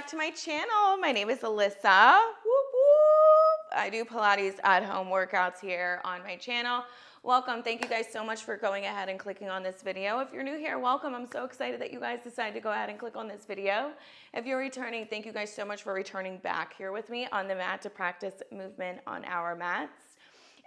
back to my channel. My name is Alyssa. Whoop, whoop. I do Pilates at home workouts here on my channel. Welcome. Thank you guys so much for going ahead and clicking on this video. If you're new here, welcome. I'm so excited that you guys decided to go ahead and click on this video. If you're returning, thank you guys so much for returning back here with me on the mat to practice movement on our mats.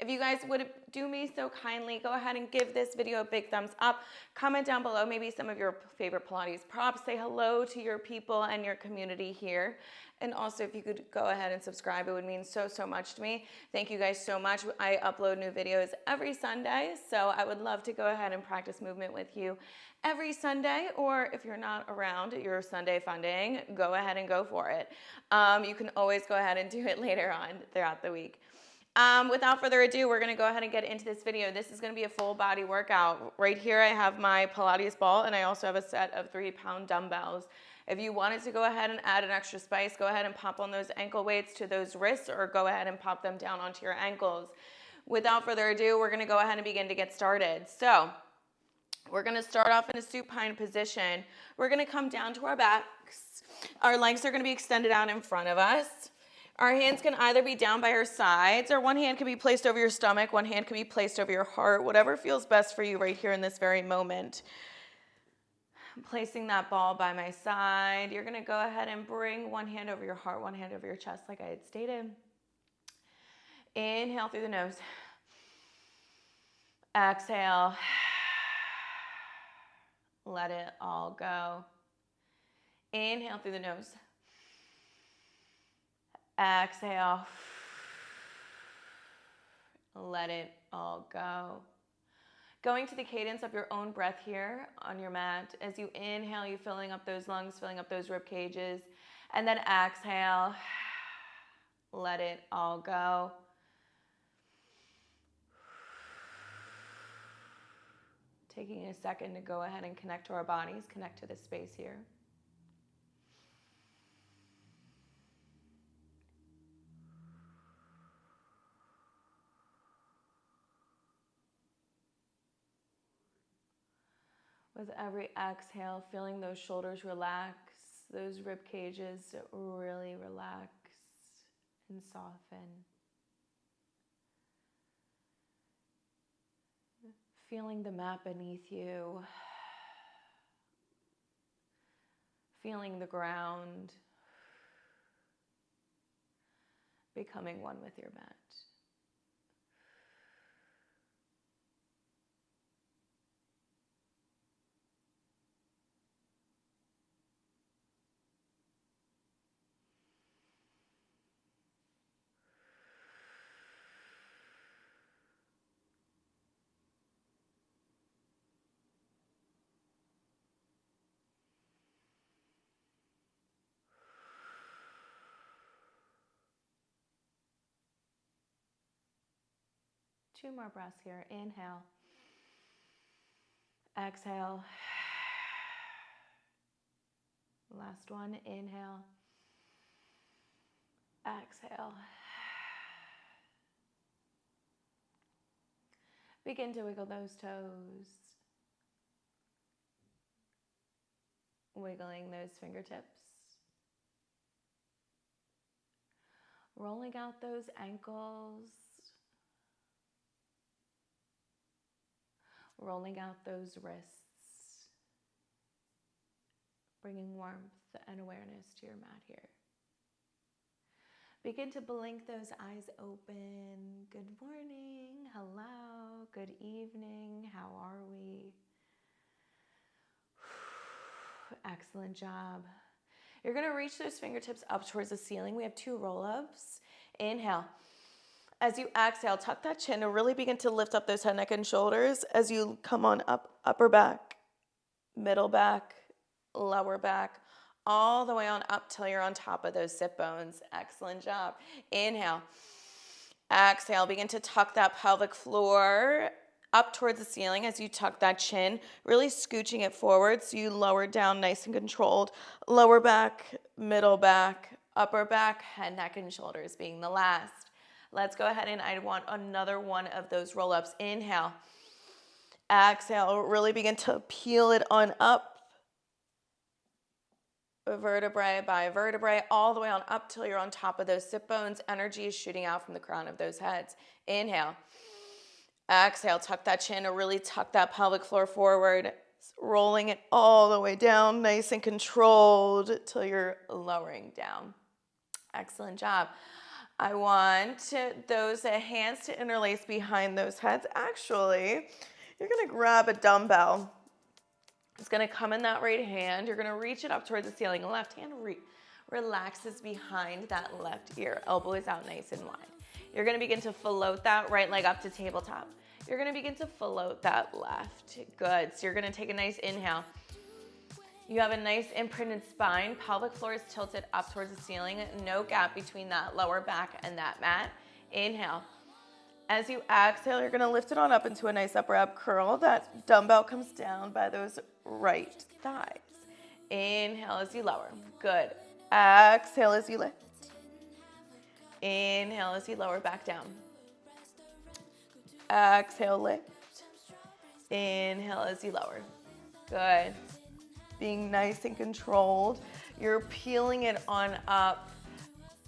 If you guys would do me so kindly, go ahead and give this video a big thumbs up. Comment down below maybe some of your favorite Pilates props. Say hello to your people and your community here. And also, if you could go ahead and subscribe, it would mean so, so much to me. Thank you guys so much. I upload new videos every Sunday, so I would love to go ahead and practice movement with you every Sunday, or if you're not around at your Sunday funding, go ahead and go for it. You can always go ahead and do it later on throughout the week. Without further ado, we're going to go ahead and get into this video. This is going to be a full body workout. Right here, I have my Pilates ball, and I also have a set of 3-pound dumbbells. If you wanted to go ahead and add an extra spice, go ahead and pop on those ankle weights to those wrists, or go ahead and pop them down onto your ankles. Without further ado, we're going to go ahead and begin to get started. So we're going to start off in a supine position. We're going to come down to our backs. Our legs are going to be extended out in front of us. Our hands can either be down by our sides, or one hand can be placed over your stomach, one hand can be placed over your heart, whatever feels best for you right here in this very moment. I'm placing that ball by my side. You're gonna go ahead and bring one hand over your heart, one hand over your chest like I had stated. Inhale through the nose. Exhale. Let it all go. Inhale through the nose. Exhale. Let it all go. Going to the cadence of your own breath here on your mat. As you inhale, you're filling up those lungs, filling up those rib cages. And then exhale. Let it all go. Taking a second to go ahead and connect to our bodies, connect to this space here. With every exhale, feeling those shoulders relax, those rib cages really relax and soften. Feeling the mat beneath you. Feeling the ground. Becoming one with your mat. Two more breaths here. Inhale. Exhale. Last one. Inhale. Exhale. Begin to wiggle those toes. Wiggling those fingertips. Rolling out those ankles. Rolling out those wrists, bringing warmth and awareness to your mat here. Begin to blink those eyes open. Good morning, hello, good evening, how are we? Excellent job. You're gonna reach those fingertips up towards the ceiling. We have 2 roll-ups. Inhale. As you exhale, tuck that chin and really begin to lift up those head, neck, and shoulders as you come on up, upper back, middle back, lower back, all the way on up till you're on top of those sit bones. Excellent job. Inhale. Exhale, begin to tuck that pelvic floor up towards the ceiling as you tuck that chin, really scooching it forward so you lower down nice and controlled. Lower back, middle back, upper back, head, neck, and shoulders being the last. Let's go ahead and I want another one of those roll-ups. Inhale. Exhale. Really begin to peel it on up. vertebrae by vertebrae, all the way on up till you're on top of those sit bones. Energy is shooting out from the crown of those heads. Inhale. Exhale, tuck that chin or really tuck that pelvic floor forward, rolling it all the way down, nice and controlled till you're lowering down. Excellent job. I want those hands to interlace behind those heads. Actually, you're gonna grab a dumbbell. It's gonna come in that right hand. You're gonna reach it up towards the ceiling. Left hand relaxes behind that left ear. Elbow is out nice and wide. You're gonna begin to float that right leg up to tabletop. You're gonna begin to float that left. Good. So you're gonna take a nice inhale. You have a nice imprinted spine. Pelvic floor is tilted up towards the ceiling. No gap between that lower back and that mat. Inhale. As you exhale, you're gonna lift it on up into a nice upper ab curl. That dumbbell comes down by those right thighs. Inhale as you lower. Good. Exhale as you lift. Inhale as you lower back down. Exhale, lift. Inhale as you lower. Good. Being nice and controlled. You're peeling it on up.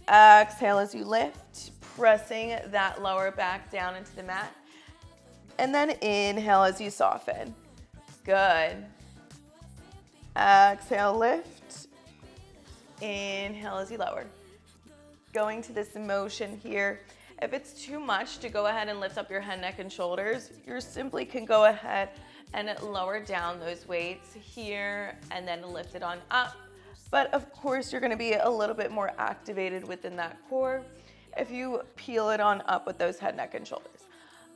Exhale as you lift, pressing that lower back down into the mat. And then inhale as you soften. Good. Exhale, lift. Inhale as you lower. Going to this motion here. If it's too much to go ahead and lift up your head, neck, and shoulders, you simply can go ahead and lower down those weights here and then lift it on up. But of course, you're gonna be a little bit more activated within that core if you peel it on up with those head, neck, and shoulders.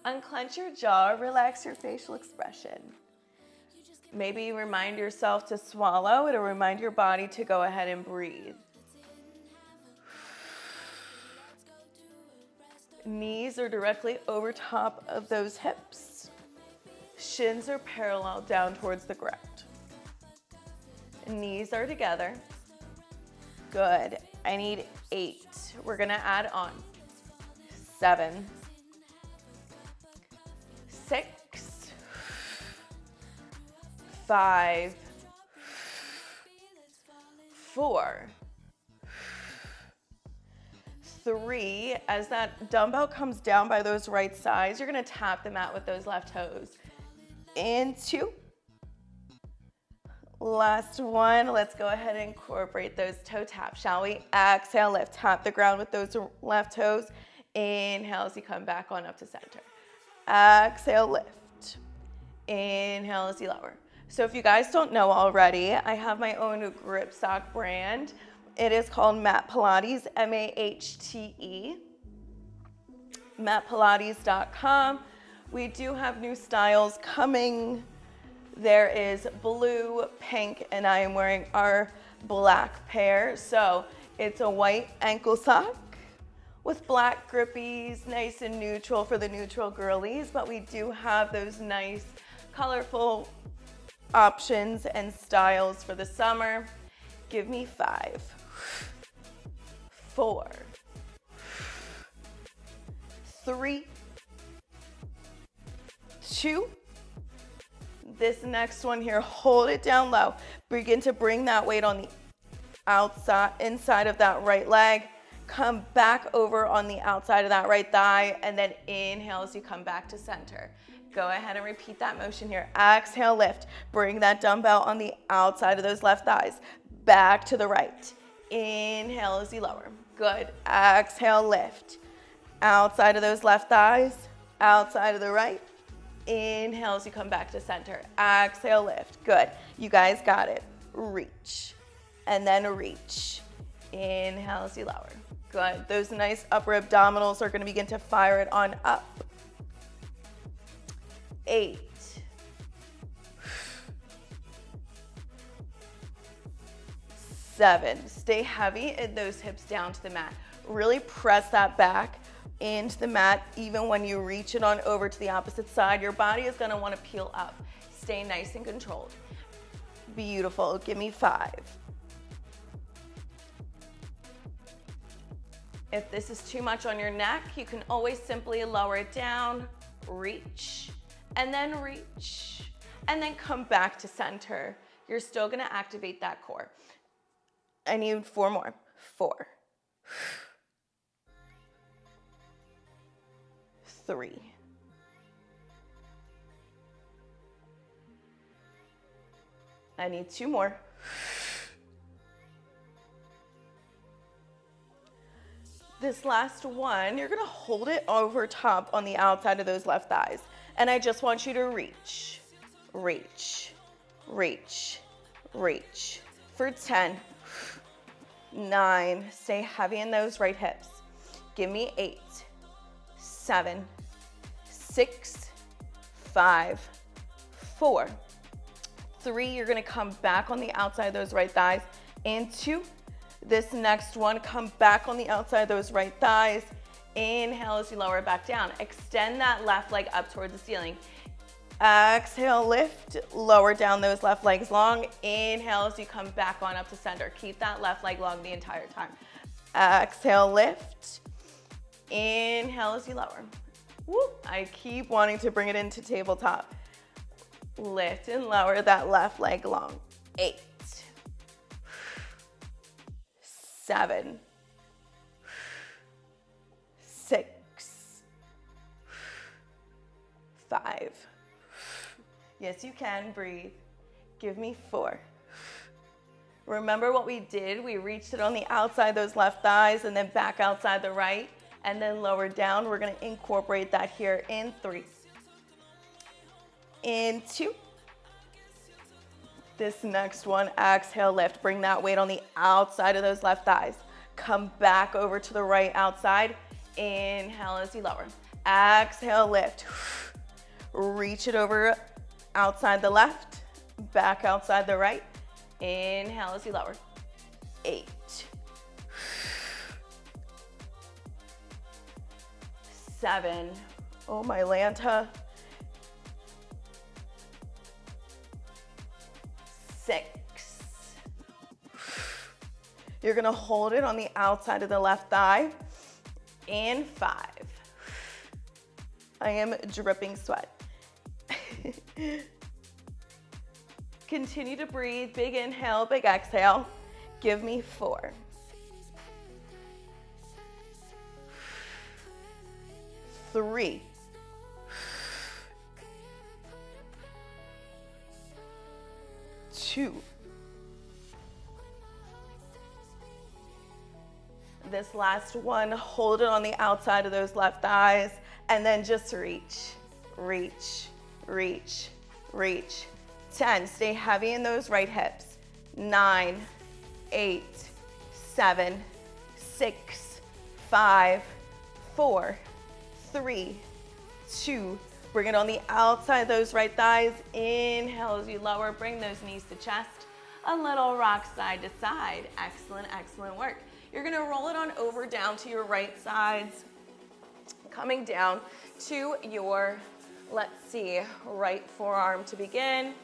Unclench your jaw, relax your facial expression. Maybe remind yourself to swallow. It'll remind your body to go ahead and breathe. Knees are directly over top of those hips. Shins are parallel down towards the ground. Knees are together. Good. I need 8. We're gonna add on 7, 6, 5, 4, 3. As that dumbbell comes down by those right sides, you're gonna tap the mat with those left toes. And 2. Last one. Let's go ahead and incorporate those toe taps, shall we? Exhale, lift. Tap the ground with those left toes. Inhale as you come back on up to center. Exhale, lift. Inhale as you lower. So if you guys don't know already, I have my own grip sock brand. It is called MAHTE Pilates, MAHTE. MAHTEPIlates.com. We do have new styles coming. There is blue, pink, and I am wearing our black pair. So it's a white ankle sock with black grippies, nice and neutral for the neutral girlies, but we do have those nice, colorful options and styles for the summer. Give me 5, 4, 3, 2. This next one here, hold it down low. Begin to bring that weight on the outside, inside of that right leg. Come back over on the outside of that right thigh, and then inhale as you come back to center. Go ahead and repeat that motion here. Exhale, lift. Bring that dumbbell on the outside of those left thighs. Back to the right. Inhale as you lower. Good. Exhale, lift. Outside of those left thighs, outside of the right. Inhale as you come back to center. Exhale, lift. Good. You guys got it. Reach. And then reach. Inhale as you lower. Good. Those nice upper abdominals are going to begin to fire it on up. 8. 7. Stay heavy in those hips down to the mat. Really press that back into the mat. Even when you reach it on over to the opposite side, your body is going to want to peel up. Stay nice and controlled. Beautiful. Give me 5. If this is too much on your neck, you can always simply lower it down, reach, and then come back to center. You're still going to activate that core. I need 4 more. 4, 3, 2 more. This last one, you're gonna hold it over top on the outside of those left thighs. And I just want you to reach, reach, reach, reach. For 10, 9, stay heavy in those right hips. Give me 8, 7, 6, 5, 4, 3. You're gonna come back on the outside of those right thighs. And 2. This next one, come back on the outside of those right thighs. Inhale as you lower it back down. Extend that left leg up towards the ceiling. Exhale, lift, lower down those left legs long. Inhale as you come back on up to center. Keep that left leg long the entire time. Exhale, lift. Inhale as you lower. Woo. I keep wanting to bring it into tabletop. Lift and lower that left leg long. 8, 7, 6, 5. Yes, you can. Breathe. Give me 4. Remember what we did? We reached it on the outside, those left thighs, and then back outside the right, and then lower down. We're going to incorporate that here in 3. In 2. This next one, exhale, lift. Bring that weight on the outside of those left thighs. Come back over to the right outside. Inhale as you lower. Exhale, lift. Reach it over outside the left, back outside the right. Inhale as you lower. 8, 7. Oh, my Lanta. 6. You're gonna hold it on the outside of the left thigh. And 5. I am dripping sweat. Continue to breathe. Big inhale, big exhale. Give me 4. 3. 2. This last one, hold it on the outside of those left thighs, and then just reach, reach, reach, reach. 10, stay heavy in those right hips. 9, 8, 7, 6, 5, 4, 3, 2. Bring it on the outside of those right thighs. Inhale as you lower, bring those knees to chest. A little rock side to side. Excellent, excellent work. You're gonna roll it on over down to your right sides. Coming down to your, let's see, right forearm to begin.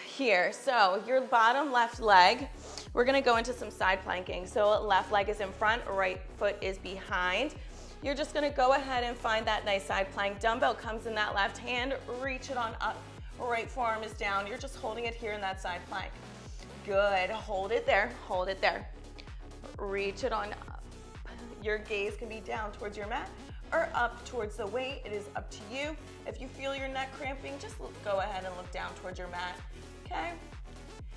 Here, so your bottom left leg, we're gonna go into some side planking. So left leg is in front, right foot is behind. You're just gonna go ahead and find that nice side plank. Dumbbell comes in that left hand, reach it on up. Right forearm is down. You're just holding it here in that side plank. Good, hold it there, hold it there. Reach it on up. Your gaze can be down towards your mat or up towards the weight. It is up to you. If you feel your neck cramping, just go ahead and look down towards your mat, okay?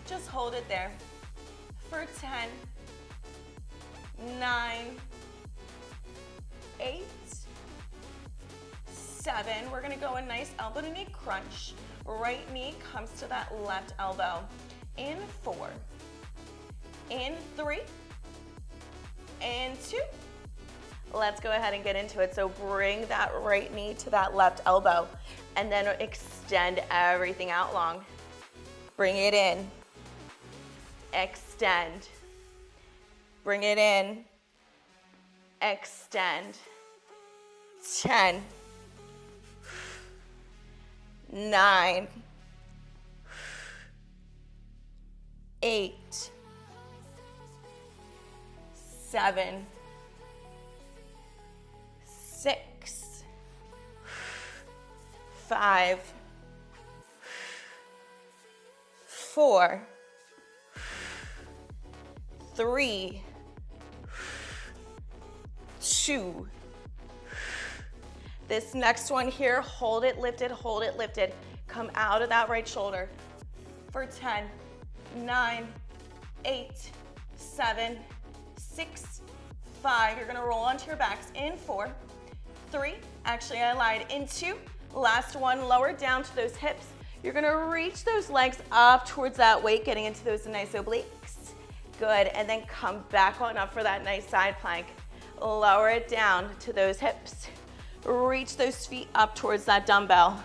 Just hold it there for 10, 9, 8, 7. We're gonna go a nice elbow to knee crunch. Right knee comes to that left elbow. In 4, in 3, and 2. Let's go ahead and get into it. So bring that right knee to that left elbow and then extend everything out long. Bring it in, extend, bring it in, extend. 10, 9, 8, 7, 6, 5, 4, 3, 2. This next one here, hold it lifted, hold it lifted. Come out of that right shoulder for 10, 9, 8, 7, 6, 5. You're gonna roll onto your backs in 4, 3, actually I lied, in 2. Last one, lower down to those hips. You're gonna reach those legs up towards that weight, getting into those nice obliques. Good, and then come back on up for that nice side plank. Lower it down to those hips. Reach those feet up towards that dumbbell.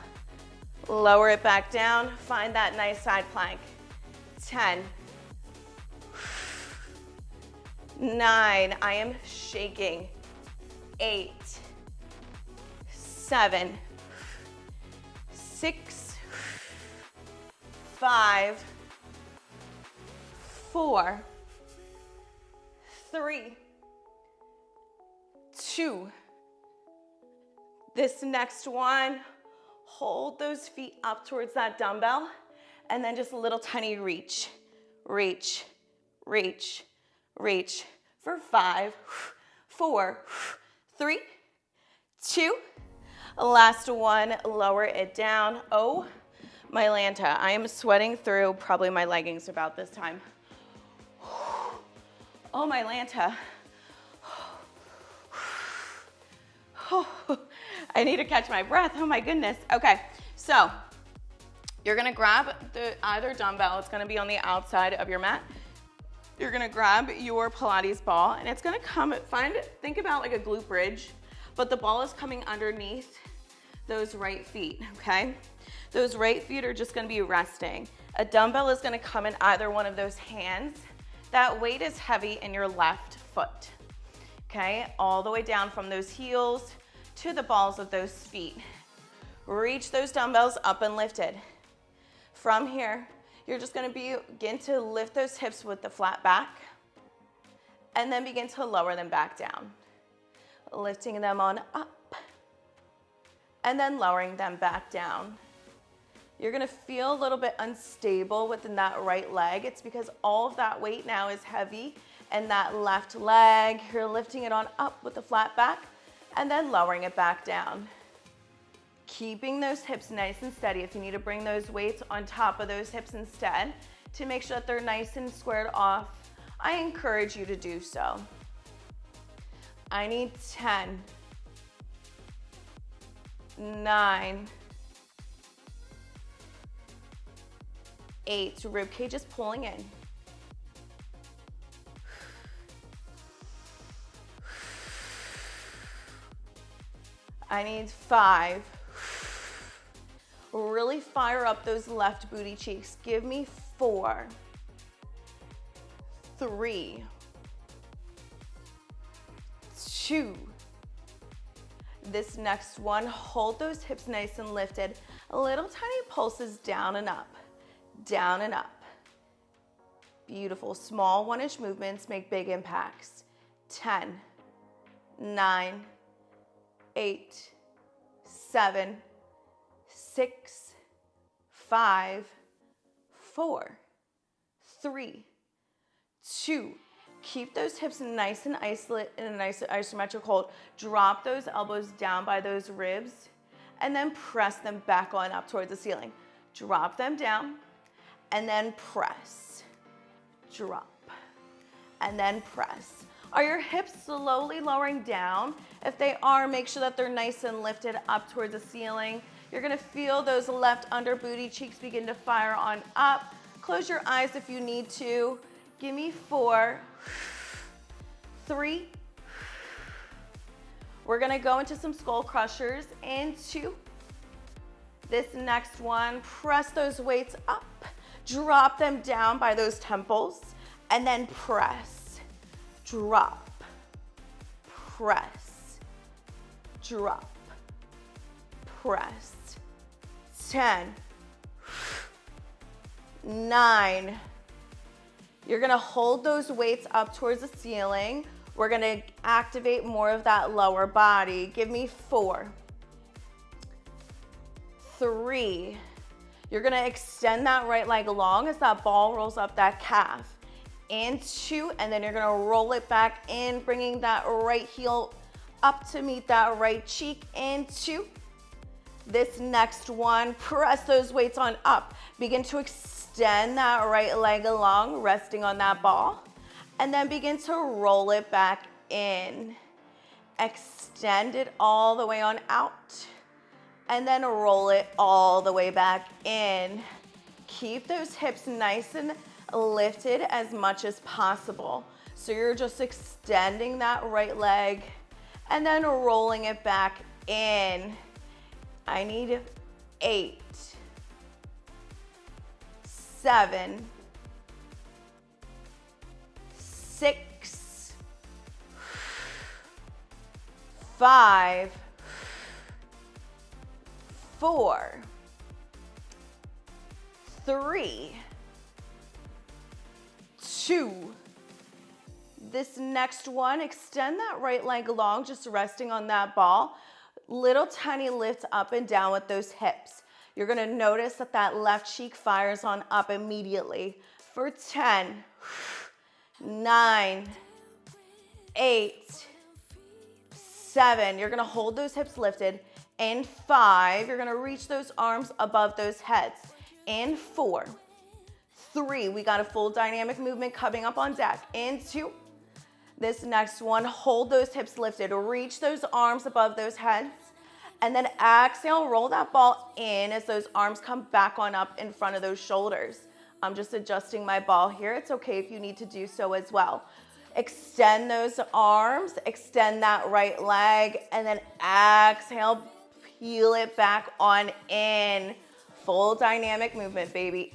Lower it back down, find that nice side plank. 10, 9, I am shaking. 8, 7, 6, 5, 4, 3, 2. This next one, hold those feet up towards that dumbbell, and then just a little tiny reach, reach, reach, reach for 5, 4, 3, 2. Last one, lower it down. Oh, my Lanta, I am sweating through probably my leggings about this time. Oh, my Lanta. I need to catch my breath. Oh my goodness. Okay, so you're gonna grab either dumbbell. It's gonna be on the outside of your mat. You're gonna grab your Pilates ball, and it's gonna come, think about like a glute bridge, but the ball is coming underneath those right feet, okay? Those right feet are just gonna be resting. A dumbbell is gonna come in either one of those hands. That weight is heavy in your left foot, okay? All the way down from those heels to the balls of those feet. Reach those dumbbells up and lifted. From here, you're just gonna begin to lift those hips with the flat back, and then begin to lower them back down. Lifting them on up, and then lowering them back down. You're gonna feel a little bit unstable within that right leg. It's because all of that weight now is heavy, and that left leg, you're lifting it on up with the flat back, and then lowering it back down. Keeping those hips nice and steady. If you need to bring those weights on top of those hips instead to make sure that they're nice and squared off, I encourage you to do so. I need 10, 9, 8, rib cage is pulling in. I need 5. Really fire up those left booty cheeks. Give me 4, 3, 2. This next one, hold those hips nice and lifted. Little tiny pulses down and up, down and up. Beautiful, small 1-inch movements make big impacts. 10, 9, 8, 7, 6, 5, 4, 3, 2. Keep those hips nice and isolate in a nice isometric hold. Drop those elbows down by those ribs, and then press them back on up towards the ceiling. Drop them down, and then press. Drop, and then press. Are your hips slowly lowering down? If they are, make sure that they're nice and lifted up towards the ceiling. You're gonna feel those left under booty cheeks begin to fire on up. Close your eyes if you need to. Give me 4, 3. We're gonna go into some skull crushers in 2. This next one, press those weights up. Drop them down by those temples, and then press. Drop, press, drop, press. 10, 9. You're gonna hold those weights up towards the ceiling. We're gonna activate more of that lower body. Give me 4, 3. You're gonna extend that right leg long as that ball rolls up that calf. and 2, and then you're gonna roll it back in, bringing that right heel up to meet that right cheek, and 2. This next one, press those weights on up. Begin to extend that right leg along, resting on that ball, and then begin to roll it back in. Extend it all the way on out, and then roll it all the way back in. Keep those hips nice and lifted as much as possible. So you're just extending that right leg and then rolling it back in. I need 8, 7, 6, 5, 4, 3, 2. This next one, extend that right leg long, just resting on that ball. Little tiny lift up and down with those hips. You're gonna notice that that left cheek fires on up immediately. For 10, 9, 8, 7. You're gonna hold those hips lifted. In 5, you're gonna reach those arms above those heads. In 4, 3, we got a full dynamic movement coming up on deck. In 2, this next one, hold those hips lifted, reach those arms above those heads, and then exhale, roll that ball in as those arms come back on up in front of those shoulders. I'm just adjusting my ball here. It's okay if you need to do so as well. Extend those arms, extend that right leg, and then exhale, peel it back on in. Full dynamic movement, baby.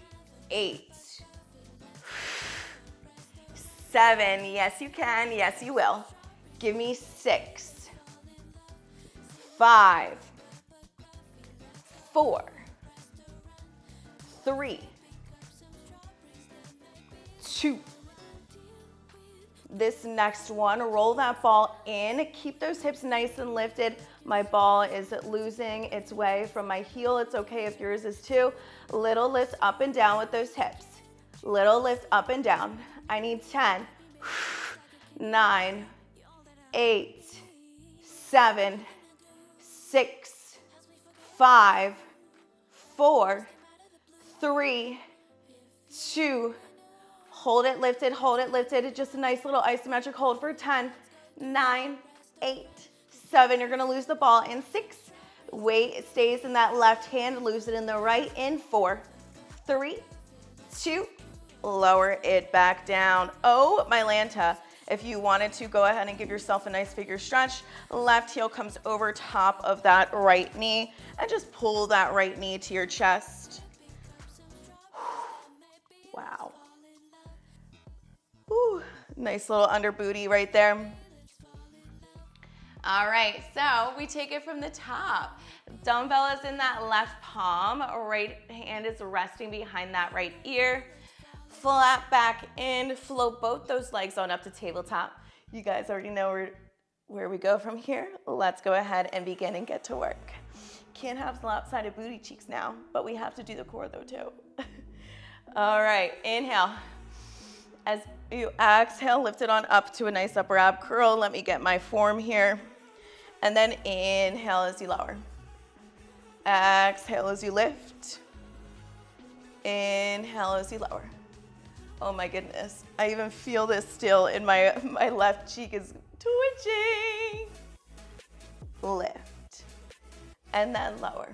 8, 7, yes you can, yes you will. Give me 6, 5, 4, 3, 2. This next one, roll that ball in, keep those hips nice and lifted. My ball is losing its way from my heel. It's okay if yours is too. Little lift up and down with those hips. Little lift up and down. I need 10, 9, 8, 7, 6, 5, 4, 3, 2. Hold it lifted. Just a nice little isometric hold for 10, 9, 8, 7. You're gonna lose the ball in 6. Weight stays in that left hand, lose it in the right. In 4, 3, 2. Lower it back down. Oh, my Lanta. If you wanted to, go ahead and give yourself a nice figure stretch. Left heel comes over top of that right knee and just pull that right knee to your chest. Wow. Whew. Nice little under booty right there. All right, so we take it from the top. Dumbbell is in that left palm. Right hand is resting behind that right ear. Flat back in, float both those legs on up to tabletop. You guys already know where we go from here. Let's go ahead and begin and get to work. Can't have lopsided booty cheeks now, but we have to do the core though too. All right, inhale. As you exhale, lift it on up to a nice upper ab curl. Let me get my form here. And then inhale as you lower. Exhale as you lift. Inhale as you lower. Oh my goodness. I even feel this still in my left cheek is twitching. Lift. And then lower.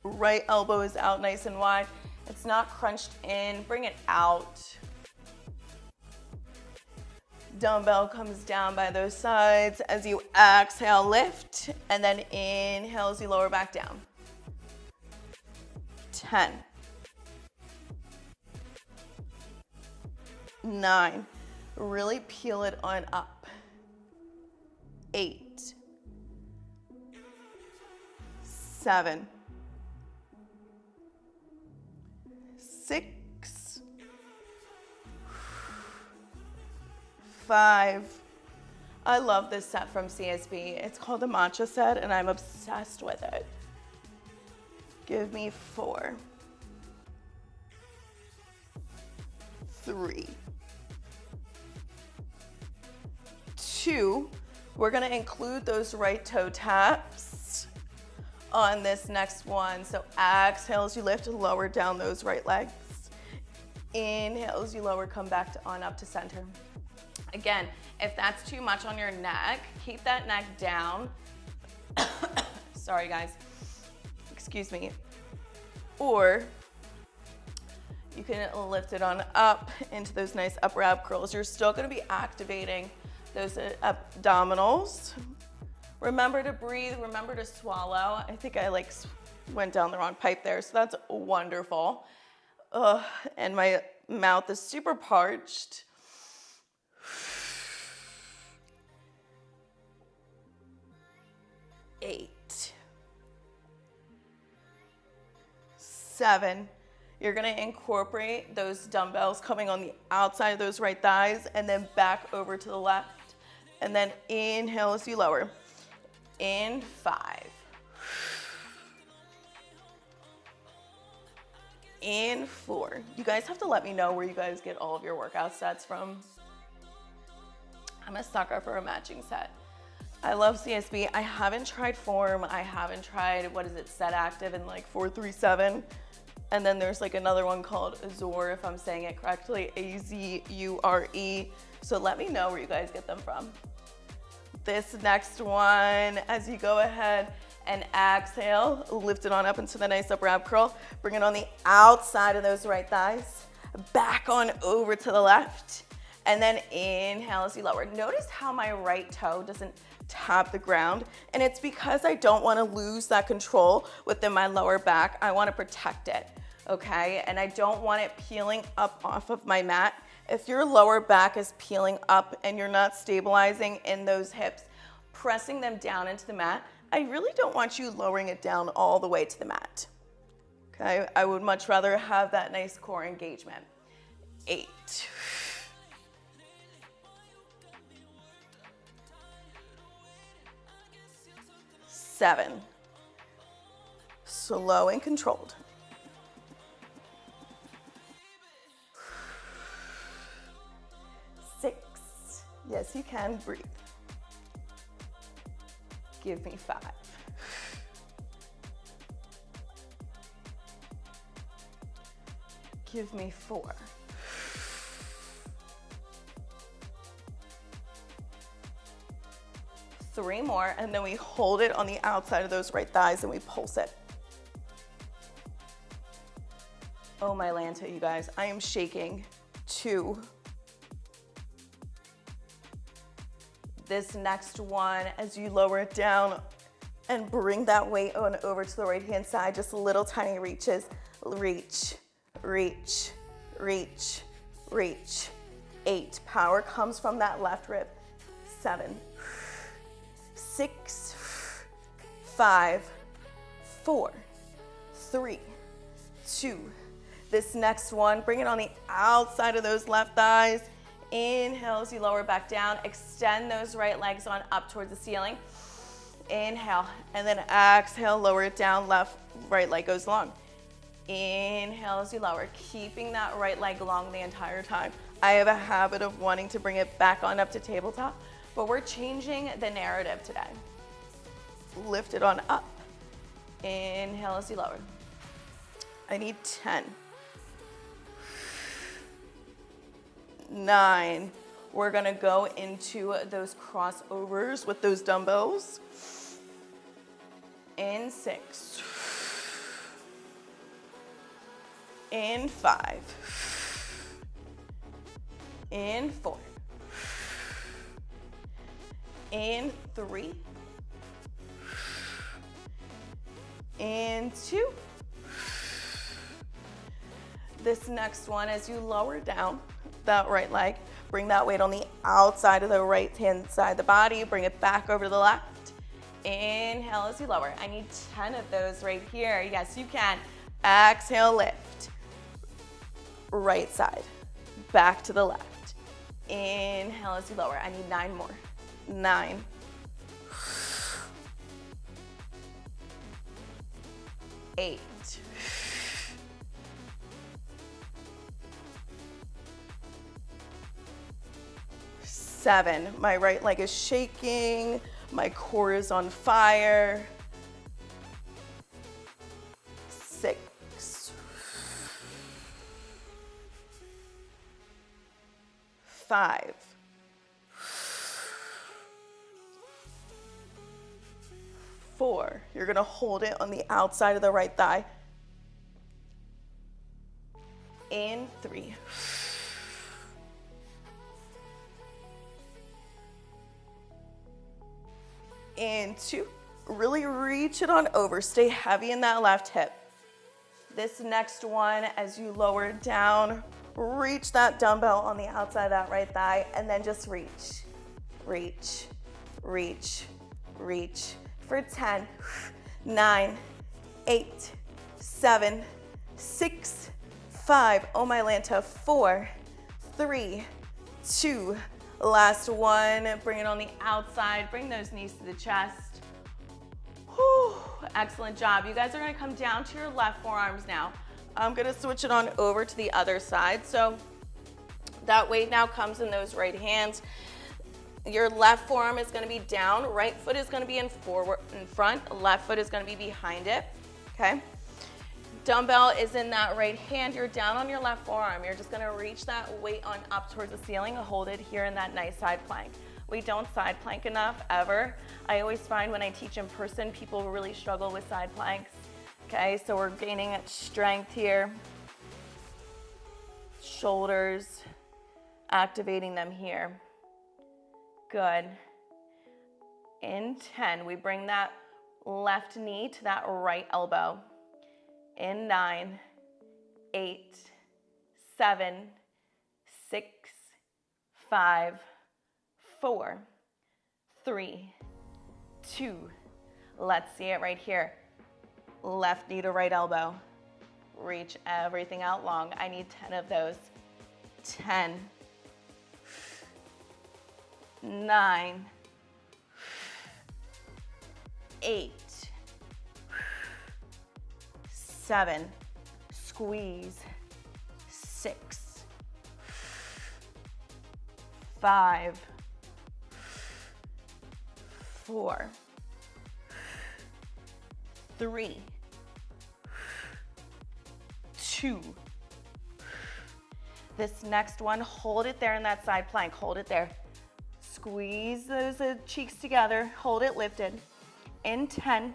Right elbow is out nice and wide. It's not crunched in. Bring it out. Dumbbell comes down by those sides. As you exhale, lift. And then inhale as you lower back down. 10. 9. Really peel it on up. 8. 7. 6. 5. I love this set from CSB. It's called the Matcha set, and I'm obsessed with it. Give me 4. 3, 2. We're gonna include those right toe taps on this next one. So exhale as you lift, lower down those right legs. Inhale as you lower, come back on up to center. Again, if that's too much on your neck, keep that neck down. Sorry guys, excuse me. Or you can lift it on up into those nice upper ab curls. You're still gonna be activating those abdominals. Remember to breathe, remember to swallow. I think I went down the wrong pipe there, so that's wonderful. And my mouth is super parched. 8, 7. You're gonna incorporate those dumbbells coming on the outside of those right thighs and then back over to the left. And then inhale as you lower. In 5. In 4. You guys have to let me know where you guys get all of your workout sets from. I'm a sucker for a matching set. I love CSB. I haven't tried Form. I haven't tried, Set Active in 437. And then there's another one called Azure, if I'm saying it correctly, Azure. So let me know where you guys get them from. This next one, as you go ahead and exhale, lift it on up into the nice upper ab curl. Bring it on the outside of those right thighs, back on over to the left, and then inhale as you lower. Notice how my right toe doesn't tap the ground, and it's because I don't want to lose that control within my lower back. I want to protect it, okay? And I don't want it peeling up off of my mat. If your lower back is peeling up and you're not stabilizing in those hips, pressing them down into the mat, I really don't want you lowering it down all the way to the mat, okay? I would much rather have that nice core engagement. 8. 7. Slow and controlled. 6. Yes, you can. Breathe. Give me 5. Give me 4. 3 more, and then we hold it on the outside of those right thighs and we pulse it. Oh my Lanta, you guys, I am shaking. 2. This next one, as you lower it down and bring that weight on over to the right hand side, just little tiny reaches. Reach, reach, reach, reach. 8. Power comes from that left rib. 7. 6, 5, 4, 3, 2. This next one, bring it on the outside of those left thighs. Inhale as you lower back down. Extend those right legs on up towards the ceiling. Inhale, and then exhale, lower it down, right leg goes long. Inhale as you lower, keeping that right leg long the entire time. I have a habit of wanting to bring it back on up to tabletop, but we're changing the narrative today. Lift it on up. Inhale as you lower. I need 10. 9. We're gonna go into those crossovers with those dumbbells. In 6. In 5. In 4. In 3. In 2. This next one, as you lower down that right leg, bring that weight on the outside of the right hand side of the body, bring it back over to the left. Inhale as you lower. I need 10 of those right here. Yes, you can. Exhale, lift. Right side, back to the left. Inhale as you lower. I need 9 more. 9. 8. 7. My right leg is shaking. My core is on fire. 6. 5. 4. You're gonna hold it on the outside of the right thigh. And 3. And 2. Really reach it on over. Stay heavy in that left hip. This next one, as you lower it down, reach that dumbbell on the outside of that right thigh, and then just reach, reach, reach, reach. For 10, 9, 8, 7, 6, 5. Oh my Lanta. 4, 3, 2. Last one. Bring it on the outside. Bring those knees to the chest. Whew. Excellent job. You guys are going to come down to your left forearms now. I'm going to switch it on over to the other side. So that weight now comes in those right hands. Your left forearm is going to be down. Right foot is going to be in front. Left foot is going to be behind it. Okay. Dumbbell is in that right hand. You're down on your left forearm. You're just going to reach that weight on up towards the ceiling. Hold it here in that nice side plank. We don't side plank enough ever. I always find when I teach in person, people really struggle with side planks. Okay, so we're gaining strength here. Shoulders, activating them here. Good. In 10, we bring that left knee to that right elbow. In 9, 8, 7, 6, 5, 4, 3, 2. Let's see it right here. Left knee to right elbow. Reach everything out long. I need 10 of those. 10, 9, 8, 7, squeeze, 6, 5, 4, 3, 2. This next one, hold it there in that side plank. Hold it there. Squeeze those cheeks together. Hold it lifted. In 10,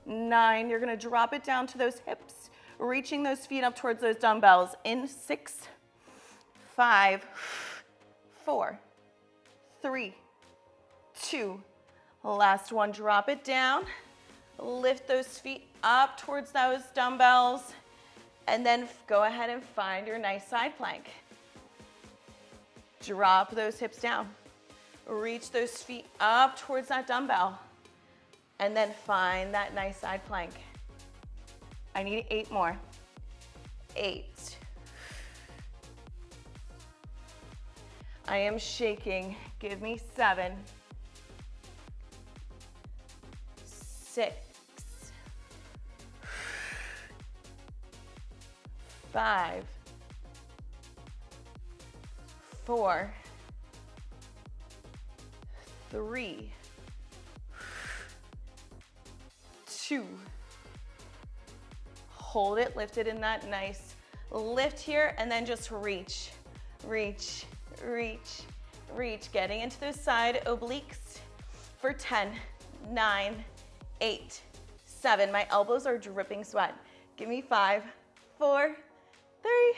9, you're gonna drop it down to those hips, reaching those feet up towards those dumbbells. In 6, 5, 4, 3, 2. Last one, drop it down. Lift those feet up towards those dumbbells, and then go ahead and find your nice side plank. Drop those hips down. Reach those feet up towards that dumbbell, and then find that nice side plank. I need 8 more. 8. I am shaking. Give me 7. 6. 5. 4. 3. 2. Hold it lifted in that nice lift here, and then just reach, reach, reach, reach. Getting into those side obliques for 10, 9, 8, 7. My elbows are dripping sweat. Give me 5, 4, 3,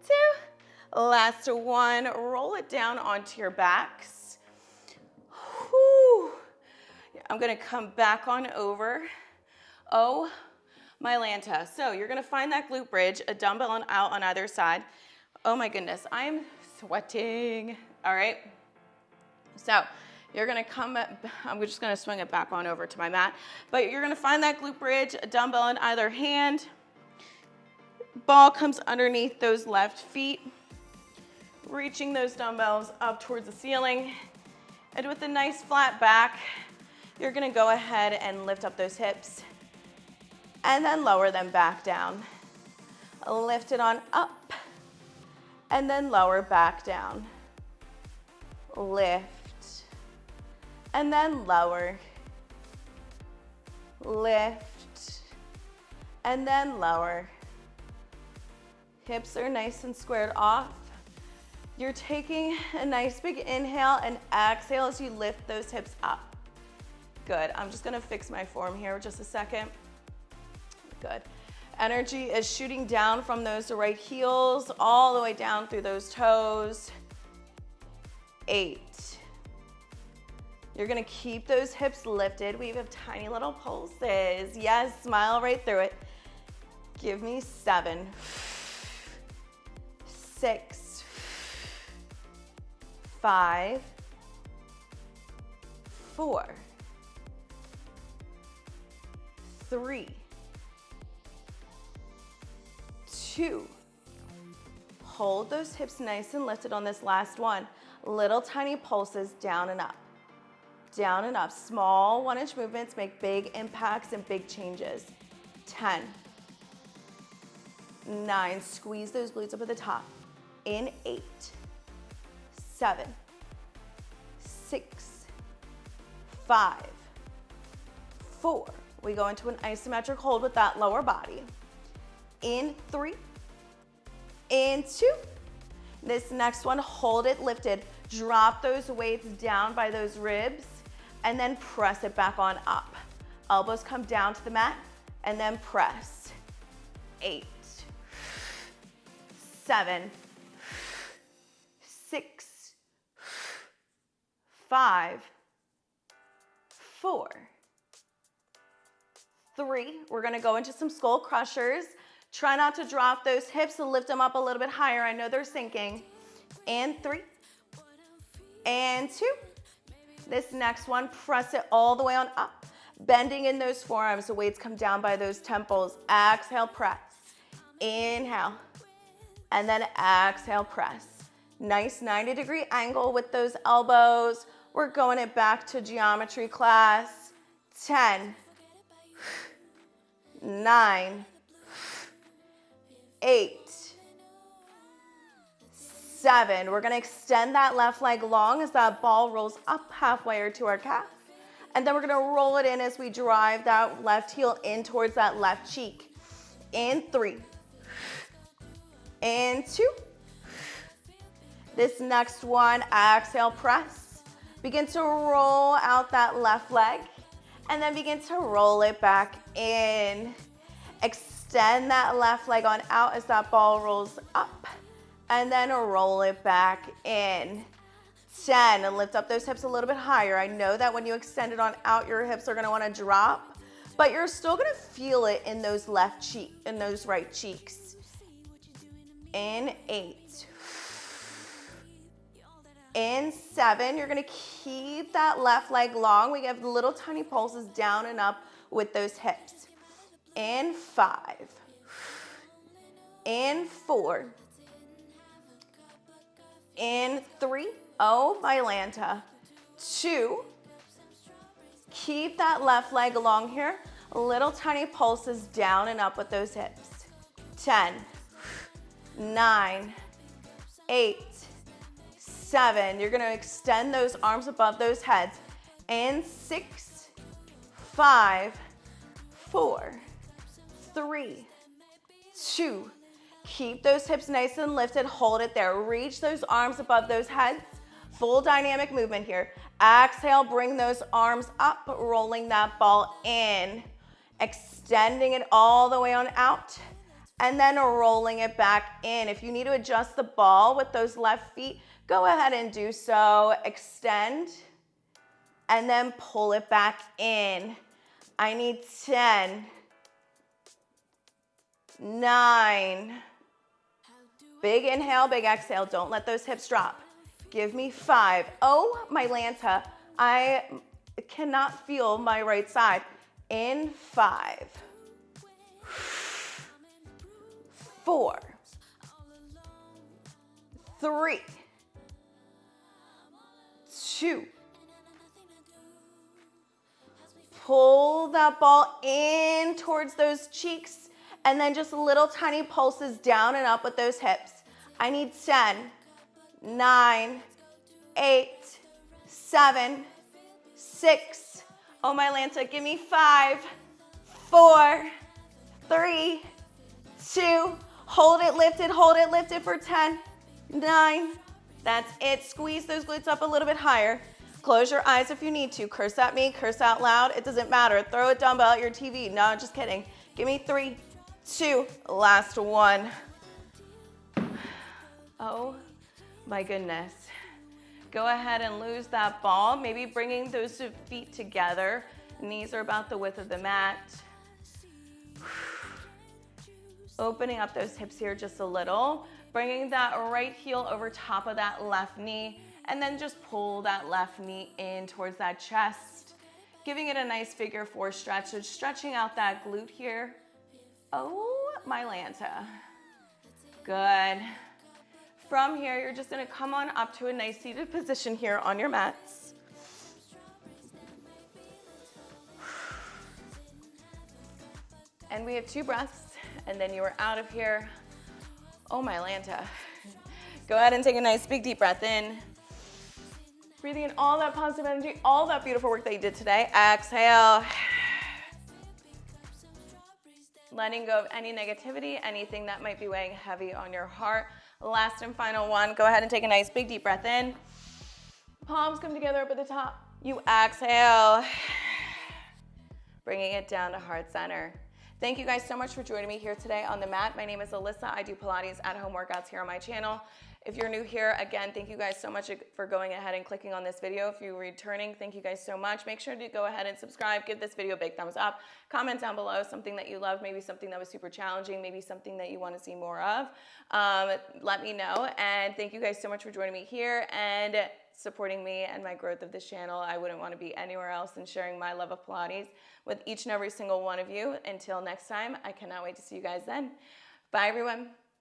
2. Last one. Roll it down onto your backs. Whew. I'm gonna come back on over. Oh my Lanta. So you're gonna find that glute bridge, a dumbbell out on either side. Oh my goodness, I'm sweating. All right. So you're gonna I'm just gonna swing it back on over to my mat, but you're gonna find that glute bridge, a dumbbell in either hand. Ball comes underneath those left feet, reaching those dumbbells up towards the ceiling. And with a nice flat back, you're gonna go ahead and lift up those hips and then lower them back down. Lift it on up and then lower back down. lift, and then lower, lift, and then lower. Hips are nice and squared off. You're taking a nice big inhale and exhale as you lift those hips up. Good. I'm just gonna fix my form here just a second. Good. Energy is shooting down from those right heels all the way down through those toes. 8. You're gonna keep those hips lifted. We have tiny little pulses. Yes, smile right through it. Give me 7, 6, 5, 4, 3, 2. Hold those hips nice and lifted on this last one. Little tiny pulses down and up. Down and up. Small 1-inch movements make big impacts and big changes. 10, 9. Squeeze those glutes up at the top. In 8, 7, 6, 5, 4. We go into an isometric hold with that lower body. In 3, in 2. This next one, hold it lifted. Drop those weights down by those ribs and then press it back on up. Elbows come down to the mat and then press. 8, 7, 6, 5, 4, 3. We're gonna go into some skull crushers. Try not to drop those hips and lift them up a little bit higher. I know they're sinking. And 3, and 2. This next one, press it all the way on up. Bending in those forearms, the weights come down by those temples. Exhale, press. Inhale, and then exhale, press. Nice 90-degree angle with those elbows. We're going it back to geometry class. 10, 9, 8, 7. We're gonna extend that left leg long as that ball rolls up halfway or to our calf. And then we're gonna roll it in as we drive that left heel in towards that left cheek. In 3, and 2. This next one, exhale, press. Begin to roll out that left leg and then begin to roll it back in. Extend that left leg on out as that ball rolls up and then roll it back in. 10, and lift up those hips a little bit higher. I know that when you extend it on out, your hips are gonna wanna drop, but you're still gonna feel it in those in those right cheeks. In 8, in 7, you're gonna keep that left leg long. We have little tiny pulses down and up with those hips. In 5, in 4, in 3, oh, my Lanta, 2, keep that left leg long here, little tiny pulses down and up with those hips. 10, 9, 8, 7, you're gonna extend those arms above those heads. And 6, 5, 4, 3, 2, keep those hips nice and lifted, hold it there. Reach those arms above those heads. Full dynamic movement here. Exhale, bring those arms up, rolling that ball in, extending it all the way on out, and then rolling it back in. If you need to adjust the ball with those left feet, go ahead and do so. Extend, and then pull it back in. I need 10, 9, big inhale, big exhale. Don't let those hips drop. Give me 5. Oh, my Lanta, I cannot feel my right side. In 5, 4, 3, 2. Pull that ball in towards those cheeks and then just little tiny pulses down and up with those hips. I need 10, 9, 8, 7, 6. Oh, my Lanta, give me 5, 4, 3, 2. Hold it lifted for 10, 9. That's it. Squeeze those glutes up a little bit higher. Close your eyes if you need to. Curse at me, curse out loud. It doesn't matter. Throw a dumbbell at your TV. No, just kidding. Give me 3, 2, last 1. Oh my goodness. Go ahead and lose that ball. Maybe bringing those feet together. Knees are about the width of the mat. Opening up those hips here just a little. Bringing that right heel over top of that left knee. And then just pull that left knee in towards that chest. Giving it a nice figure 4 stretch. So stretching out that glute here. Oh, my Lanta. Good. From here, you're just gonna come on up to a nice seated position here on your mats. And we have 2 breaths, and then you are out of here. Oh, my Lanta. Go ahead and take a nice big deep breath in. Breathing in all that positive energy, all that beautiful work that you did today. Exhale. Letting go of any negativity, anything that might be weighing heavy on your heart. Last and final one. Go ahead and take a nice big deep breath in. Palms come together up at the top. You exhale. Bringing it down to heart center. Thank you guys so much for joining me here today on the mat. My name is Alyssa. I do Pilates at home workouts here on my channel. If you're new here, again, thank you guys so much for going ahead and clicking on this video. If you're returning, thank you guys so much. Make sure to go ahead and subscribe. Give this video a big thumbs up. Comment down below something that you love, maybe something that was super challenging, maybe something that you want to see more of. Let me know. And thank you guys so much for joining me here and supporting me and my growth of this channel. I wouldn't want to be anywhere else than sharing my love of Pilates with each and every single one of you. Until next time, I cannot wait to see you guys then. Bye, everyone.